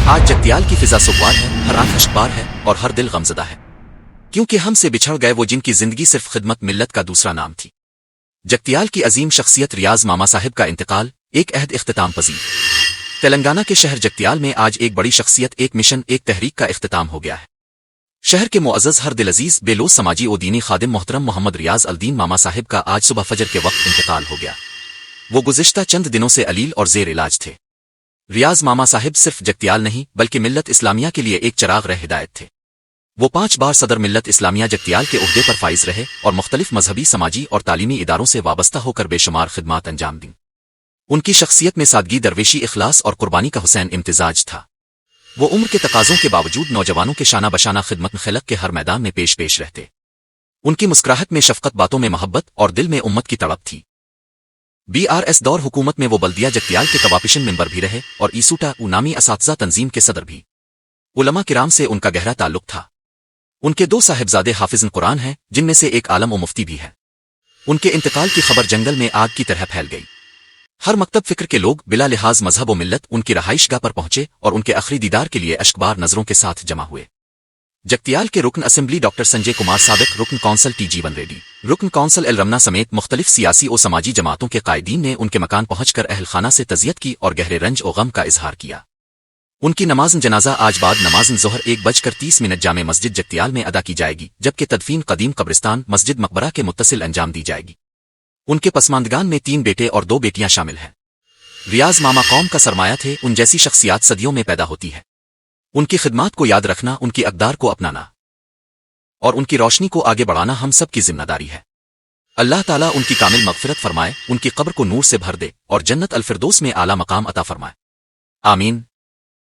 آج جگتیال کی فضا سوگوار ہے، ہر آنکھ اشکبار ہے اور ہر دل غمزدہ ہے، کیونکہ ہم سے بچھڑ گئے وہ جن کی زندگی صرف خدمت ملت کا دوسرا نام تھی۔ جگتیال کی عظیم شخصیت ریاض ماما صاحب کا انتقال، ایک عہد اختتام پذیر۔ تلنگانہ کے شہر جگتیال میں آج ایک بڑی شخصیت، ایک مشن، ایک تحریک کا اختتام ہو گیا ہے۔ شہر کے معزز، ہر دل عزیز، بے لوث سماجی و دینی خادم محترم محمد ریاض الدین ماما صاحب کا آج صبح فجر کے وقت انتقال ہو گیا۔ وہ گزشتہ چند دنوں سے علیل اور زیر علاج تھے۔ ریاض ماما صاحب صرف جگتیال نہیں بلکہ ملت اسلامیہ کے لیے ایک چراغ رہ ہدایت تھے۔ وہ 5 بار صدر ملت اسلامیہ جگتیال کے عہدے پر فائز رہے اور مختلف مذہبی، سماجی اور تعلیمی اداروں سے وابستہ ہو کر بے شمار خدمات انجام دیں۔ ان کی شخصیت میں سادگی، درویشی، اخلاص اور قربانی کا حسین امتزاج تھا۔ وہ عمر کے تقاضوں کے باوجود نوجوانوں کے شانہ بشانہ خدمت خلق کے ہر میدان میں پیش رہتے۔ ان کی مسکراہٹ میں شفقت، باتوں میں محبت اور دل میں امت کی تڑپ تھی۔ BRS دور حکومت میں وہ بلدیہ جگتیال کے کوآپریشن ممبر بھی رہے اور ایسوٹا نامی اساتذہ تنظیم کے صدر بھی۔ علماء کرام سے ان کا گہرا تعلق تھا۔ ان کے 2 صاحبزادے حافظ قرآن ہیں، جن میں سے ایک عالم و مفتی بھی ہے۔ ان کے انتقال کی خبر جنگل میں آگ کی طرح پھیل گئی۔ ہر مکتب فکر کے لوگ بلا لحاظ مذہب و ملت ان کی رہائش گاہ پر پہنچے اور ان کے آخری دیدار کے لیے اشکبار نظروں کے ساتھ جمع ہوئے۔ جگتیال کے رکن اسمبلی ڈاکٹر سنجے کمار، سابق رکن کونسل ٹی جیون ریڈی، رکن کونسل ایل رمنا سمیت مختلف سیاسی و سماجی جماعتوں کے قائدین نے ان کے مکان پہنچ کر اہل خانہ سے تعزیت کی اور گہرے رنج و غم کا اظہار کیا۔ ان کی نماز جنازہ آج بعد نماز ظہر 1:30 جامع مسجد جگتیال میں ادا کی جائے گی، جبکہ تدفین قدیم قبرستان مسجد مقبرہ کے متصل انجام دی جائے گی۔ ان کے پسماندگان میں 3 بیٹے اور 2 بیٹیاں شامل ہیں۔ ریاض ماما قوم کا سرمایہ تھے، ان جیسی شخصیات صدیوں میں پیدا ہوتی ہے۔ ان کی خدمات کو یاد رکھنا، ان کی اقدار کو اپنانا اور ان کی روشنی کو آگے بڑھانا ہم سب کی ذمہ داری ہے۔ اللہ تعالیٰ ان کی کامل مغفرت فرمائے، ان کی قبر کو نور سے بھر دے اور جنت الفردوس میں اعلیٰ مقام عطا فرمائے۔ آمین۔